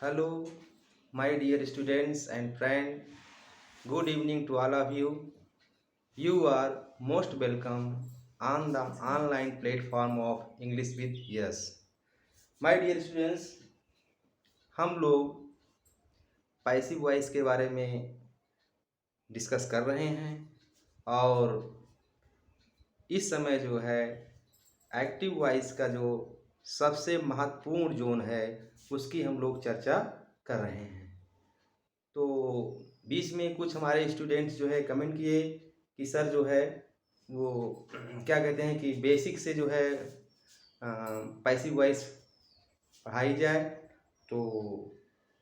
Hello, my dear students and friends. Good evening to all of you. You are most welcome on the online platform of English with Yes. My dear students, हम लोग passive voice के बारे में discuss कर रहे हैं और इस समय जो है एक्टिव वॉइस का जो सबसे महत्वपूर्ण जोन है उसकी हम लोग चर्चा कर रहे हैं। तो बीच में कुछ हमारे स्टूडेंट्स जो है कमेंट किए कि सर जो है वो क्या कहते हैं कि बेसिक से जो है पैसिव वॉइस पढ़ाई जाए। तो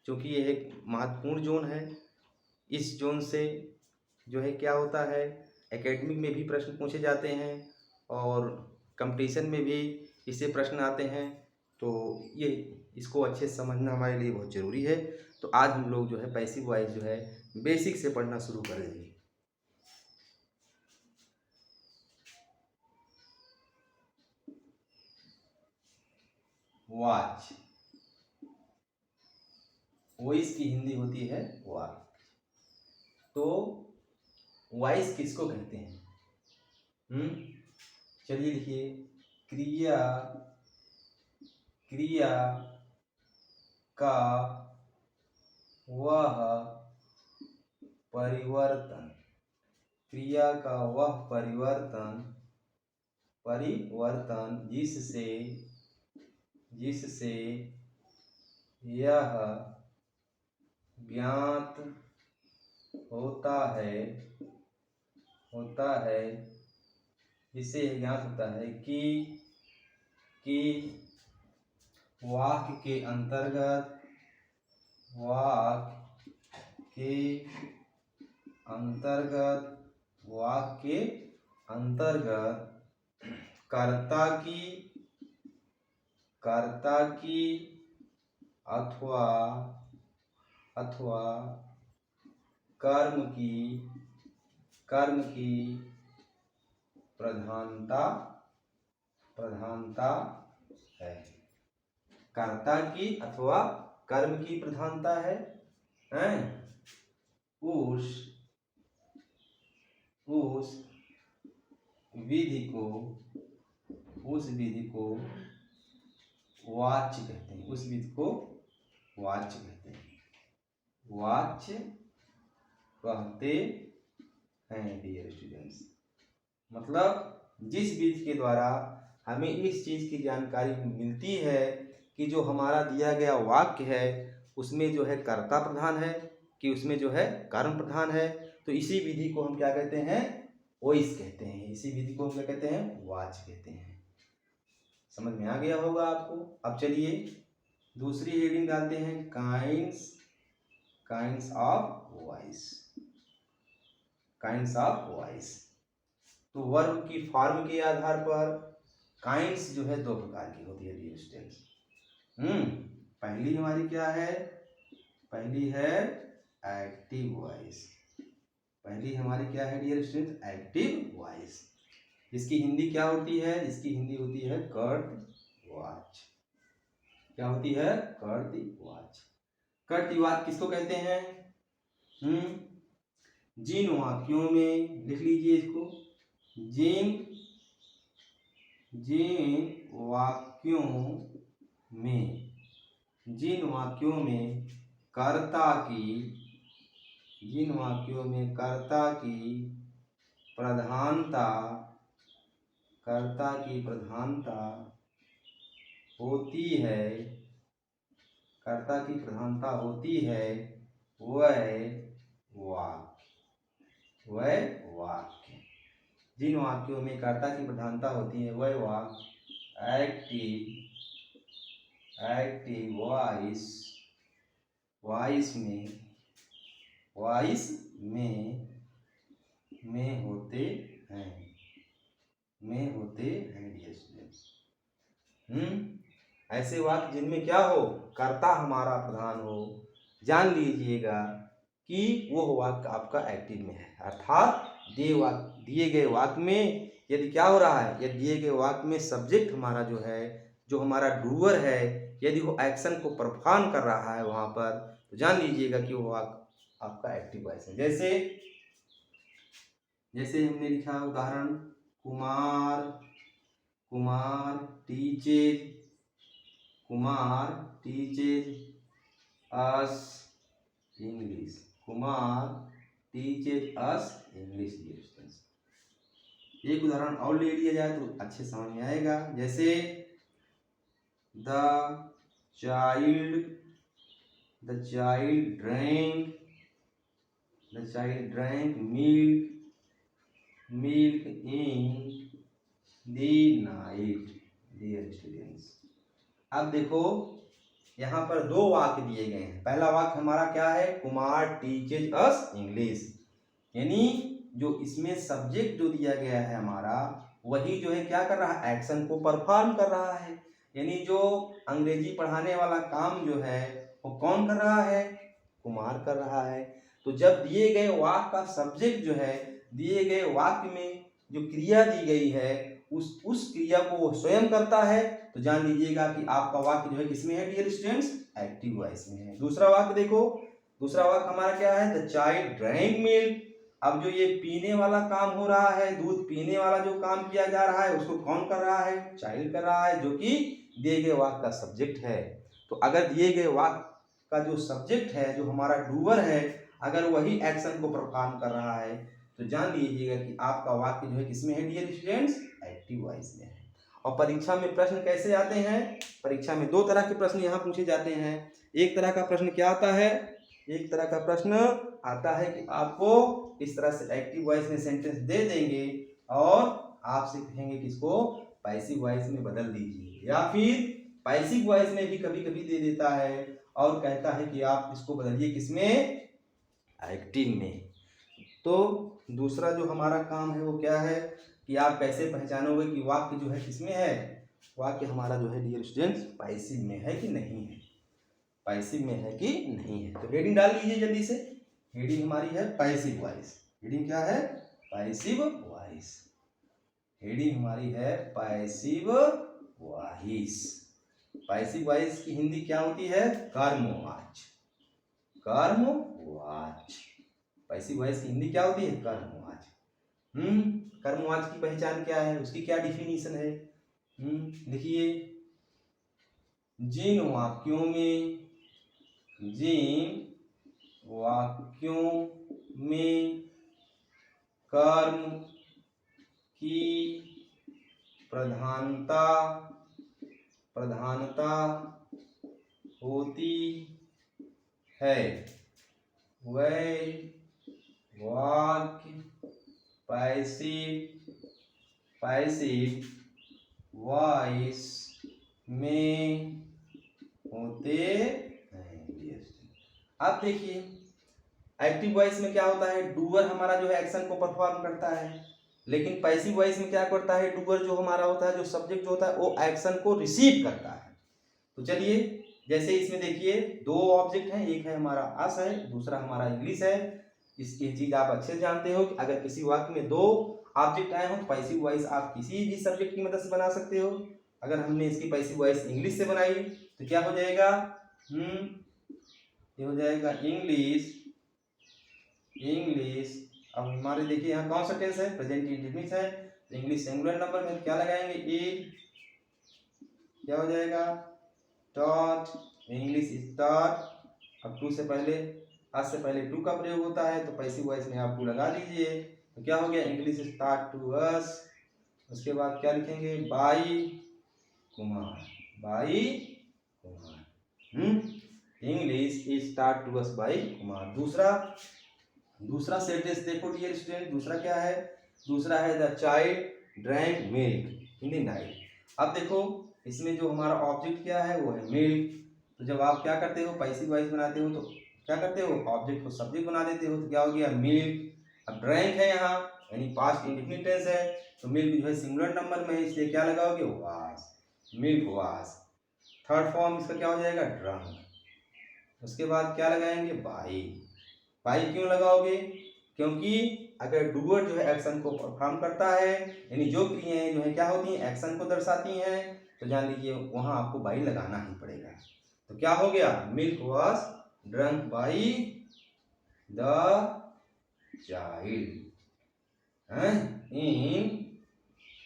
चूँकि ये एक महत्वपूर्ण जोन है, इस जोन से जो है क्या होता है एकेडमिक में भी प्रश्न पूछे जाते हैं और कंपटीशन में भी इससे प्रश्न आते हैं। तो ये इसको अच्छे से समझना हमारे लिए बहुत ज़रूरी है। तो आज हम लोग जो है पैसिव वॉइस जो है बेसिक से पढ़ना शुरू करेंगे। वॉच, वॉइस की हिंदी होती है वॉच। तो वॉइस किसको कहते हैं? चलिए लिखिए, क्रिया क्रिया का वह परिवर्तन, क्रिया का वह परिवर्तन जिससे यह ज्ञात होता है जिससे यह ज्ञात होता है कि वाक्य के अंतर्गत कर्ता की अथवा कर्म की प्रधानता है। कर्ता की अथवा कर्म की प्रधानता है, उस विधि को वाच्य कहते हैं। उस विधि को वाच्य कहते हैं। वाच्य कहते हैं डियर स्टूडेंट्स। मतलब जिस विधि के द्वारा हमें इस चीज़ की जानकारी मिलती है कि जो हमारा दिया गया वाक्य है उसमें जो है कर्ता प्रधान है कि उसमें जो है कर्म प्रधान है। तो इसी विधि को हम क्या कहते हैं? वॉइस कहते हैं। इसी विधि को हम क्या कहते हैं? वाच्य कहते हैं। समझ में आ गया होगा आपको। अब चलिए दूसरी हेडिंग डालते हैं, काइंड्स ऑफ वॉइस। तो वर्ब की फॉर्म के आधार पर काइंड्स जो है दो प्रकार की होती है डियर स्टूडेंट्स। पहली हमारी क्या है? पहली है एक्टिव वॉइस। पहली हमारी क्या है डियर स्टूडेंट्स? Active voice. इसकी हिंदी क्या होती है? इसकी हिंदी होती है कर्तृ वाच्य। क्या होती है? कर्तृ वाच्य। कर्तृ वाच्य किसको कहते हैं? जिन वाक्यों में, लिख लीजिए इसको, जिन वाक्यों में कर्ता की प्रधानता होती है वह वाक्य। जिन वाक्यों में कर्ता की प्रधानता होती है वह वाक्य एक्टिव वॉइस में होते हैं डियर स्टूडेंट्स। ऐसे वाक्य जिनमें क्या हो? कर्ता हमारा प्रधान हो। जान लीजिएगा कि वो वाक्य आपका एक्टिव में है। अर्थात दिए गए वाक्य में यदि क्या हो रहा है, यदि दिए गए वाक्य में सब्जेक्ट हमारा जो है, जो हमारा डूअर है यदि वो एक्शन को परफॉर्म कर रहा है वहाँ पर, तो जान लीजिएगा कि वो आपका एक्टिव वॉइस है। जैसे हमने लिखा उदाहरण, कुमार कुमार टीचेज अस इंग्लिश। कुमार टीचेज अस इंग्लिश। एक उदाहरण और ले लिया जाए तो अच्छे समझ में आएगा। जैसे the child drank milk in the night। Dear students, अब देखो यहाँ पर दो वाक्य दिए गए हैं। पहला वाक्य हमारा क्या है, कुमार टीचेज अस इंग्लिश, यानी जो इसमें सब्जेक्ट जो दिया गया है हमारा, वही जो है क्या कर रहा है, एक्शन को परफॉर्म कर रहा है। यानी जो अंग्रेजी पढ़ाने वाला काम जो है वो कौन कर रहा है, कुमार कर रहा है। तो जब दिए गए वाक्य का सब्जेक्ट जो है, दिए गए वाक्य में जो क्रिया दी गई है उस क्रिया को वो स्वयं करता है, तो जान लीजिएगा कि आपका वाक्य जो है किसमें है डियर स्टूडेंट्स, एक्टिव वॉइस में है। दूसरा वाक्य देखो, दूसरा वाक्य हमारा क्या है, द चाइल्ड ड्रैंक मिल्क। अब जो ये पीने वाला काम हो रहा है, दूध पीने वाला जो काम किया जा रहा है, उसको कौन कर रहा है, चाइल्ड कर रहा है, जो कि दिए गए वाक्य का सब्जेक्ट है। तो अगर दिए गए वाक्य का जो सब्जेक्ट है, जो हमारा डूअर है, अगर वही एक्शन को परफॉर्म कर रहा है, तो जान लीजिएगा कि आपका वाक्य जो है किसमें है डियर स्टूडेंट्स, एक्टिव वॉइस में है। और परीक्षा में प्रश्न कैसे आते हैं, परीक्षा में दो तरह के प्रश्न यहाँ पूछे जाते हैं। एक तरह का प्रश्न क्या आता है, एक तरह का प्रश्न आता है कि आपको इस तरह से एक्टिव वॉइस में सेंटेंस दे देंगे और आपसे कहेंगे कि इसको पैसिव वॉइस में बदल दीजिए, या फिर पैसिव वॉइस में भी कभी कभी दे देता है और कहता है कि आप इसको बदलिए किसमें, एक्टिव में। तो दूसरा जो हमारा काम है वो क्या है कि आप कैसे पहचानोगे कि वाक्य जो है किसमें है, वाक्य हमारा जो है डियर स्टूडेंट्स पैसिव में है कि नहीं है, पैसिव में है कि नहीं है। तो हेडिंग डाल लीजिए जल्दी से। हेडिंग हमारी है पैसिव वॉइस। हेडिंग क्या है, पैसिव वॉइस। हेडिंग हमारी है पैसिव वॉइस। पैसिव वॉइस की हिंदी क्या होती है, कर्मवाच्य। कर्मवाच्य। पैसिव वॉइस की हिंदी क्या होती है, कर्मवाच्य। कर्मवाच्य की पहचान क्या है, उसकी क्या डिफिनीशन है, देखिए, जिन वाक्यों में कर्म की प्रधानता होती है, वह वाक्य पैसिव वॉइस में होते हैं। अब देखिए एक्टिव वॉइस में क्या होता है, डूअर हमारा जो है एक्शन को परफॉर्म करता है, लेकिन पैसिव वॉइस में क्या करता है, डूअर जो हमारा होता है, जो सब्जेक्ट जो होता है, वो एक्शन को रिसीव करता है। तो चलिए, जैसे इसमें देखिए दो ऑब्जेक्ट हैं, एक है हमारा अस है, दूसरा हमारा इंग्लिश है। इसकी चीज आप अच्छे से जानते हो कि अगर किसी वाक्य में दो ऑब्जेक्ट आए हो तो पैसिव वॉइस आप किसी भी सब्जेक्ट की मदद से बना सकते हो। अगर हमने इसकी पैसिव वॉइस इंग्लिश से बनाई तो क्या हो जाएगा, ये हो जाएगा इंग्लिश। अब हमारे देखिए यहाँ कौन सा टेंस है, प्रेजेंट इंडेफिनिट है, तो इंग्लिश सिंगुलर नंबर में क्या लगाएंगे, ए, क्या हो जाएगा, टॉट। English is taught. अब टू से पहले, आज से पहले टू का प्रयोग होता है, तो पैसिव वॉइस में आप टू लगा लीजिए, तो क्या हो गया, English is taught to us. उसके बाद क्या लिखेंगे, by Kumar. English is taught to us by Kumar. दूसरा सेंटेंस देखो डियर स्टूडेंट, दूसरा क्या है, दूसरा है the child drank milk in the night. अब देखो इसमें जो हमारा ऑब्जेक्ट क्या है वो है मिल्क। तो जब आप क्या करते हो, पैसिव वॉइस बनाते हो तो क्या करते हो, ऑब्जेक्ट को सब्जेक्ट बना देते हो, तो क्या हो गया, मिल्क। अब ड्रैंक है यहाँ यानी पास्ट इंडेफिनिट टेंस है, तो मिल्क जो है सिंगुलर नंबर में है, इसलिए क्या लगाओगे, वास, मिल्क वास। थर्ड फॉर्म इसका क्या हो जाएगा, ड्रंक। उसके बाद क्या लगाएंगे, बाई। बाई क्यों लगाओगे, क्योंकि अगर डूअर जो है एक्शन को परफॉर्म करता है, यानी जो क्रियाएं जो है क्या होती हैं, एक्शन को दर्शाती हैं, तो जान लीजिए वहाँ आपको बाई लगाना ही पड़ेगा। तो क्या हो गया, milk was drunk by the child in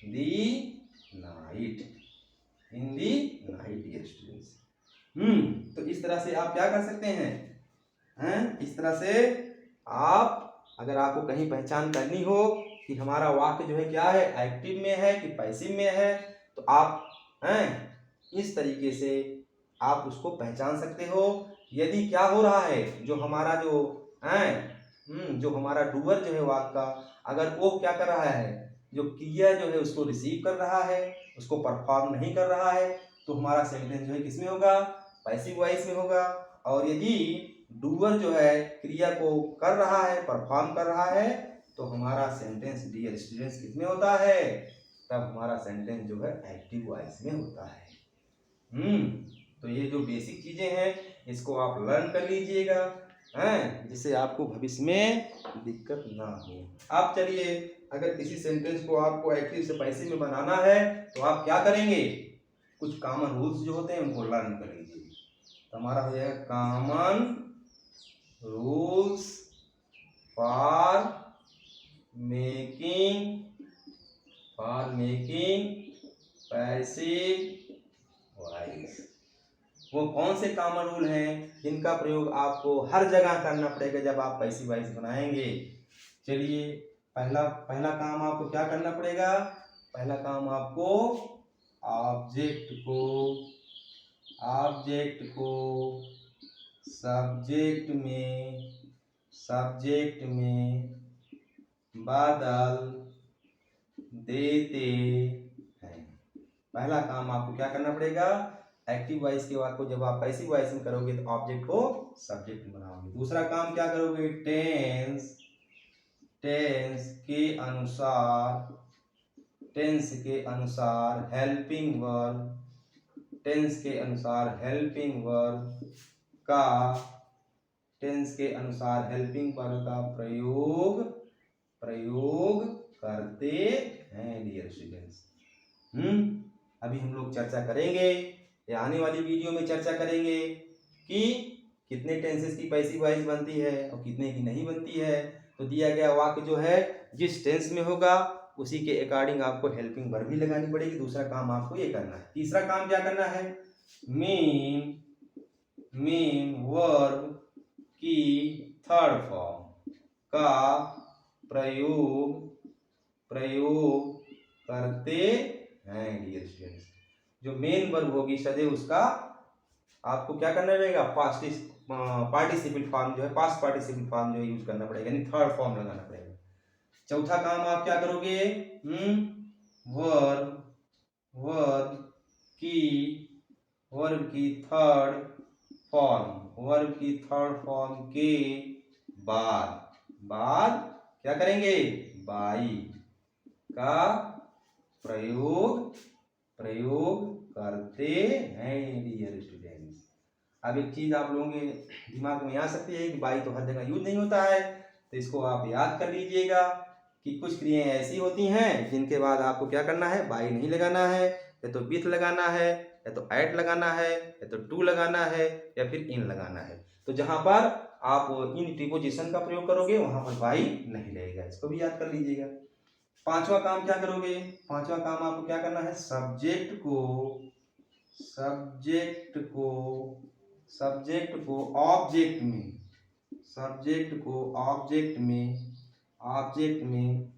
the night, in the night dear students. तो इस तरह से आप क्या कर सकते हैं, इस तरह से आप, अगर आपको कहीं पहचान करनी हो कि हमारा वाक्य जो है क्या है, एक्टिव में है कि पैसिव में है, तो आप इस तरीके से आप उसको पहचान सकते हो। यदि क्या हो रहा है, जो हमारा जो हमारा डूअर जो है वाक्य का, अगर वो क्या कर रहा है, जो क्रिया जो है उसको रिसीव कर रहा है, उसको परफॉर्म नहीं कर रहा है, तो हमारा सेंटेंस जो है किसमें होगा, पैसिव वॉइस में होगा। और यदि डूअर जो है क्रिया को कर रहा है, परफॉर्म कर रहा है, तो हमारा सेंटेंस डियर स्टूडेंट्स किसमें होता है, तब हमारा सेंटेंस जो है एक्टिव वॉइस में होता है। तो ये जो बेसिक चीजें हैं इसको आप लर्न कर लीजिएगा, जिससे आपको भविष्य में दिक्कत ना हो। आप चलिए, अगर किसी सेंटेंस को आपको एक्टिव से पैसिव में बनाना है तो आप क्या करेंगे, कुछ कॉमन रूल्स जो होते हैं उनको लर्न कर लीजिए। तो हमारा हो जाएगा common rules for making passive voice. वो कौन से कॉमन रूल हैं जिनका प्रयोग आपको हर जगह करना पड़ेगा जब आप पैसिव वॉइस बनाएंगे। चलिए, पहला काम आपको क्या करना पड़ेगा, पहला काम आपको ऑब्जेक्ट को सब्जेक्ट में बदल देते हैं। पहला काम आपको क्या करना पड़ेगा, एक्टिव वॉइस के वाक्य को जब आप पैसिव वॉइस में करोगे तो ऑब्जेक्ट को सब्जेक्ट में बनाओगे। दूसरा काम क्या करोगे, टेंस के अनुसार हेल्पिंग वर्ब का प्रयोग करते हैं डियर स्टूडेंट्स। अभी हम लोग चर्चा करेंगे, या आने वाली वीडियो में चर्चा करेंगे कि कितने टेंसेस की पैसिव वॉइस बनती है और कितने की नहीं बनती है। तो दिया गया वाक्य जो है जिस टेंस में होगा उसी के अकॉर्डिंग आपको हेल्पिंग वर्ब भी लगानी पड़ेगी। दूसरा काम आपको ये करना है। तीसरा काम क्या करना है, मेन वर्ब की थर्ड फॉर्म का प्रयोग करते हैं डियर स्टूडेंट्स। जो मेन वर्ब होगी सदैव उसका आपको क्या करना पड़ेगा, पार्टिसिपल फॉर्म जो है, पास्ट पार्टिसिपल फॉर्म जो है यूज करना पड़ेगा, यानी थर्ड फॉर्म लगाना पड़ेगा। चौथा काम आप क्या करोगे, वर्ब की थर्ड फॉर्म के बाद क्या करेंगे, बाई का प्रयोग करते हैं डियर स्टूडेंट्स। अब एक चीज आप लोगों के दिमाग में आ सकती है कि बाई तो हर जगह यूज नहीं होता है, तो इसको आप याद कर लीजिएगा कि कुछ क्रियाएं ऐसी होती हैं जिनके बाद आपको क्या करना है, बाई नहीं लगाना है, या तो विथ लगाना है, या तो एट लगाना है, या तो टू लगाना है, या फिर इन लगाना है। तो जहां पर आप इन प्रीपोजिशन का प्रयोग करोगे वहां पर बाई नहीं लगेगा, इसको भी याद कर लीजिएगा। पांचवा काम क्या करोगे, पांचवा काम आपको क्या करना है, सब्जेक्ट को ऑब्जेक्ट में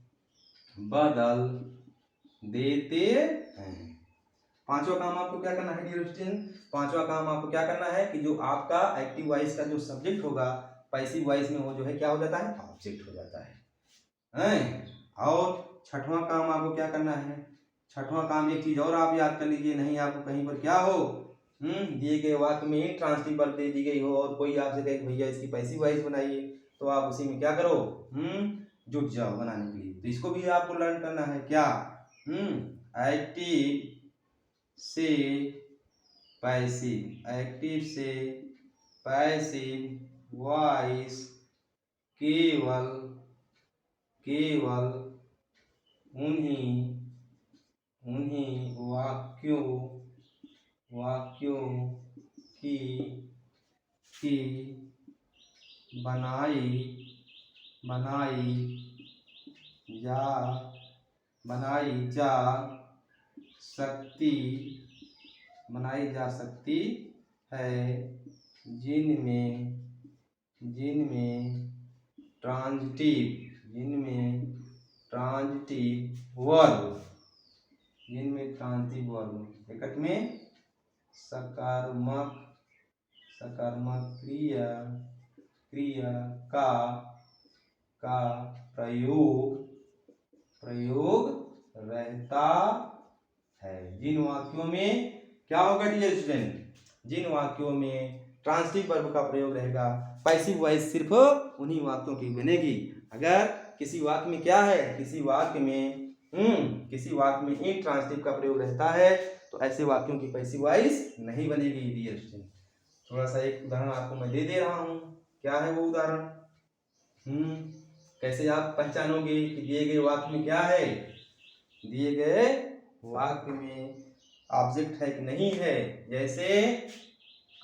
बदल देते हैं। पांचवा काम आपको क्या करना है डियर स्टूडेंट, पांचवा काम आपको क्या करना है कि जो आपका एक्टिव वॉइस का जो सब्जेक्ट होगा पैसिव वॉइस में वो जो है क्या हो जाता है, ऑब्जेक्ट हो जाता है। और छठवां काम आपको क्या करना है, छठवां काम एक चीज और आप याद कर लीजिए, नहीं आपको कहीं पर क्या हो, दिए गए वाक्य में ट्रांसिटिव वर्ब दे दी गई हो और कोई आपसे कहे भैया इसकी पैसिव वॉइस बनाइए, तो आप उसी में क्या करो, जुट जाओ बनाने के लिए। तो इसको भी आपको लर्न करना है, क्या, एक्टिव से पैसिव वॉइस केवल उन्हीं वाक्यों वाक्यों की की बनाई जा सकती बनाई जा सकती है जिनमें ट्रांजिटिव वर्ब एकट में सकारात्मक क्रिया का प्रयोग रहता है। जिन वाक्यों में क्या होगा डियर स्टूडेंट, जिन वाक्यों में ट्रांजिटिव वर्ब का प्रयोग रहेगा, पैसिव वॉइस सिर्फ उन्हीं वाक्यों की बनेगी। अगर किसी वाक्य में क्या है, किसी वाक्य में इंट्रांजिटिव का प्रयोग रहता है तो ऐसे वाक्यों की पैसिव वॉइस नहीं बनेगी डियर स्टूडेंट। थोड़ा सा एक उदाहरण आपको मैं दे रहा हूँ। क्या है वो उदाहरण? कैसे आप पहचानोगे कि दिए गए वाक्य में क्या है? दिए गए वाक्य में ऑब्जेक्ट है कि नहीं है। जैसे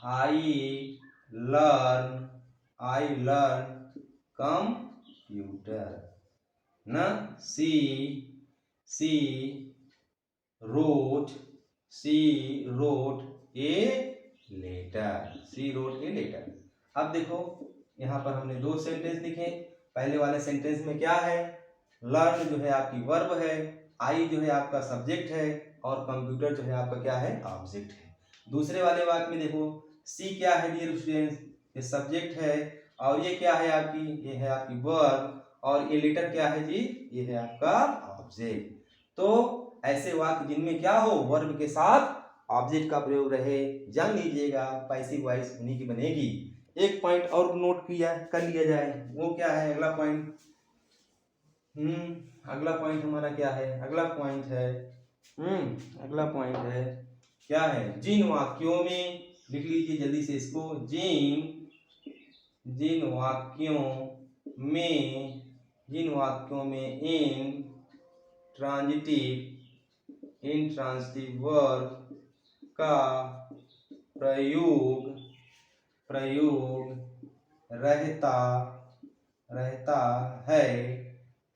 आई लर्न कंप्यूटर, न सी रोट ए लेटर। अब देखो यहाँ पर हमने दो सेंटेंस लिखे। पहले वाले सेंटेंस में क्या है? लर्न जो है आपकी वर्ब है, आई जो है आपका सब्जेक्ट है और कंप्यूटर जो है आपका क्या है? ऑब्जेक्ट है। दूसरे वाले वाक्य में देखो, सी क्या है डियर स्टूडेंट्स? ये सब्जेक्ट है और ये क्या है आपकी? ये है आपकी वर्ब और ये लेटर क्या है जी? ये है आपका ऑब्जेक्ट। तो ऐसे वाक्य जिनमें क्या हो, वर्ब के साथ ऑब्जेक्ट का प्रयोग रहे, जान लीजिएगा पैसिव वॉइस उन्हीं की बनेगी। एक पॉइंट और नोट कर लिया जाए, वो क्या है? अगला पॉइंट अगला पॉइंट हमारा क्या है? अगला पॉइंट है क्या है? जिन वाक्यों में, लिख लीजिए जल्दी से इसको, जिन वाक्यों में इंट्रांजिटिव वर्ब का प्रयोग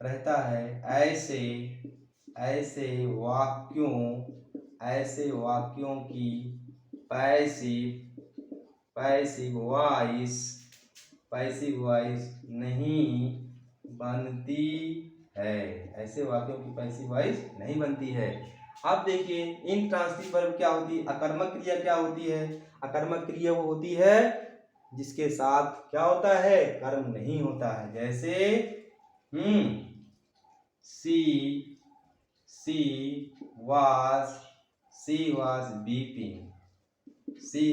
रहता है ऐसे वाक्यों की पैसिव वॉइस नहीं बनती है। ऐसे वाक्यों की पैसिव वॉइस नहीं बनती है। अब देखिए इंट्रांजिटिव वर्ब क्या होती है? अकर्मक क्रिया क्या होती है? अकर्मक क्रिया वो होती है जिसके साथ क्या होता है? कर्म नहीं होता है। जैसे she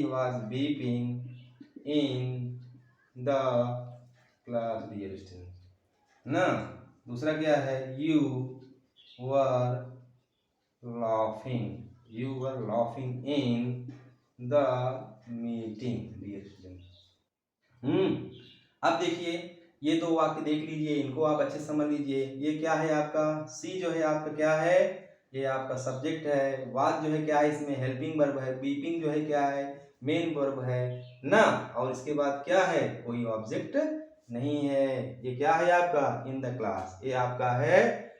was beeping in the class dear student ना। दूसरा क्या है? you were laughing in the meeting dear student। अब देखिए ये दो वाक्य देख लीजिए, इनको आप अच्छे समझ लीजिए। ये क्या है आपका? सी जो है आपका क्या है? ये आपका सब्जेक्ट है। वाज जो है क्या है? इसमें हेल्पिंग वर्ब है। बीपिंग जो है क्या है? मेन वर्ब है ना। और इसके बाद क्या है? कोई ऑब्जेक्ट नहीं है। ये क्या है आपका? In the class. ये आपका है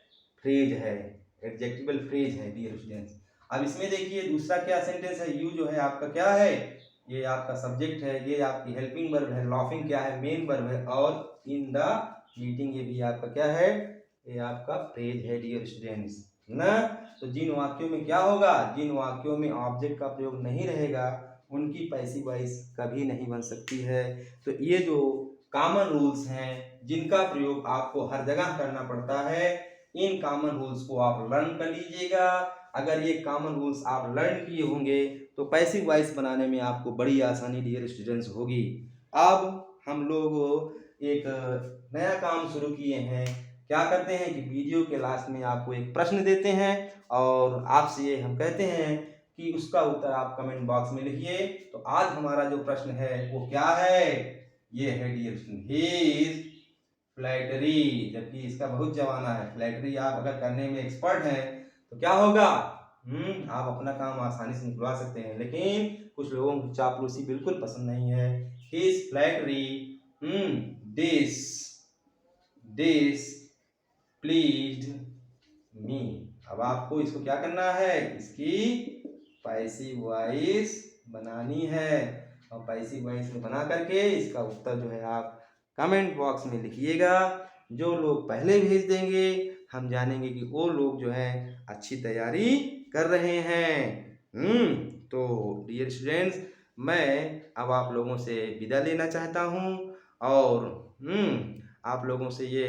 फ्रेज है, एडजेक्टिवल फ्रेज है डियर स्टूडेंट्स। अब इसमें देखिए दूसरा क्या सेंटेंस है? यू जो है आपका क्या है? ये आपका सब्जेक्ट है, ये आपकी हेल्पिंग वर्ब है। लॉफिंग क्या है? मेन वर्ब है। और इन द मीटिंग ये भी आपका क्या है? ये आपका फ्रेज है डियर स्टूडेंट्स ना। तो जिन वाक्यों में क्या होगा? जिन वाक्यों में ऑब्जेक्ट का प्रयोग नहीं रहेगा उनकी पैसिव वॉइस कभी नहीं बन सकती है। तो ये जो कॉमन रूल्स हैं जिनका प्रयोग आपको हर जगह करना पड़ता है, इन कॉमन रूल्स को आप लर्न कर लीजिएगा। अगर ये कॉमन रूल्स आप लर्न किए होंगे तो पैसिव वॉइस बनाने में आपको बड़ी आसानी डियर स्टूडेंट्स होगी। अब हम लोग एक नया काम शुरू किए हैं। क्या करते हैं कि वीडियो के लास्ट में आपको एक प्रश्न देते हैं और आपसे ये हम कहते हैं कि उसका उत्तर आप कमेंट बॉक्स में लिखिए। तो आज हमारा जो प्रश्न है वो क्या है? ये है डियर स्टूडेंट, हिज फ्लैटरी। जबकि इसका बहुत जमाना है। फ्लैटरी आप अगर करने में एक्सपर्ट हैं तो क्या होगा? आप अपना काम आसानी से निकलवा सकते हैं, लेकिन कुछ लोगों को चापलूसी बिल्कुल पसंद नहीं है। His flattery, this pleased me। अब आपको इसको क्या करना है, इसकी पैसिव वॉइस बनानी है, और पैसिव वॉइस में बना करके इसका उत्तर जो है आप कमेंट बॉक्स में लिखिएगा। जो लोग पहले भेज देंगे हम जानेंगे कि वो लोग जो है अच्छी तैयारी कर रहे हैं। तो डियर स्टूडेंट्स, मैं अब आप लोगों से विदा लेना चाहता हूँ, और आप लोगों से ये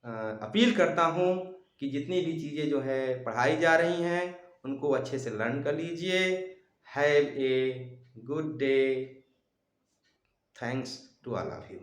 अपील करता हूँ कि जितनी भी चीज़ें जो है पढ़ाई जा रही हैं उनको अच्छे से लर्न कर लीजिए। Have a good day. Thanks to all of you.